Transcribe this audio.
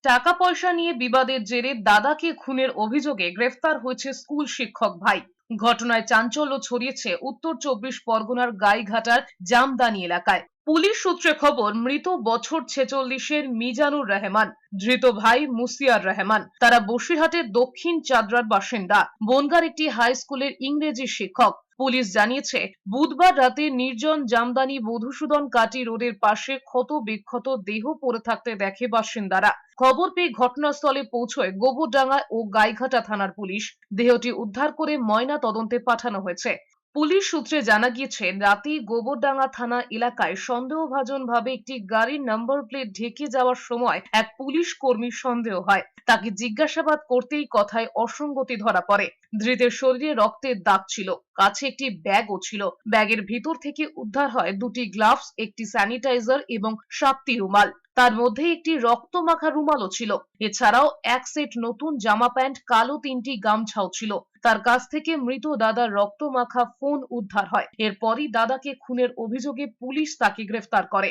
টাকা পয়সা নিয়ে বিবাদের জেরে দাদাকে খুনের অভিযোগে গ্রেফতার হয়েছে স্কুল শিক্ষক ভাই। ঘটনায় চাঞ্চল্য ছড়িয়েছে উত্তর 24 পরগনার গাইঘাটার জামদানি এলাকায়। পুলিশ সূত্রে খবর, মৃত বছর 46-এর মিজানুর রহমান, ধৃত ভাই মুসিয়ার রহমান, তারা বসিরহাটের দক্ষিণ চাদরার বাসিন্দা, বনগাঁর একটি হাই স্কুলের ইংরেজি শিক্ষক। পুলিশ জানিয়েছে, বুধবার রাতে নির্জন জামদানি মধুসূদন কাটি রোডের পাশে ক্ষত বিক্ষত দেহ পড়ে থাকতে দেখে বাসিন্দারা। খবর পেয়ে ঘটনাস্থলে পৌঁছয় গোবরডাঙ্গা ও গাইঘাটা থানার পুলিশ। দেহটি উদ্ধার করে ময়না তদন্তে পাঠানো হয়েছে। পুলিশ সূত্রে জানা গিয়েছে, রাতেই গোবরডাঙ্গা থানা এলাকায় সন্দেহভাজনভাবে একটি গাড়ির নাম্বার প্লেট ঢেকে যাওয়ার সময় এক পুলিশ কর্মীর সন্দেহ হয়। তাকে জিজ্ঞাসাবাদ করতেই কথায় অসঙ্গতি ধরা পড়ে। ধৃতের শরীরে রক্তের দাগ ছিল, কাছে একটি ব্যাগও ছিল। ব্যাগের ভিতর থেকে উদ্ধার হয় দুটি গ্লাভস, একটি স্যানিটাইজার এবং 7টি রুমাল। তার মধ্যে একটি রক্তমাখা রুমালও ছিল। এছাড়াও এক সেট নতুন জামা প্যান্ট, কালো 3টি গামছাও ছিল। তার কাছ থেকে মৃত দাদার রক্তমাখা ফোন উদ্ধার হয়। এরপরই দাদাকে খুনের অভিযোগে পুলিশ তাকে গ্রেফতার করে।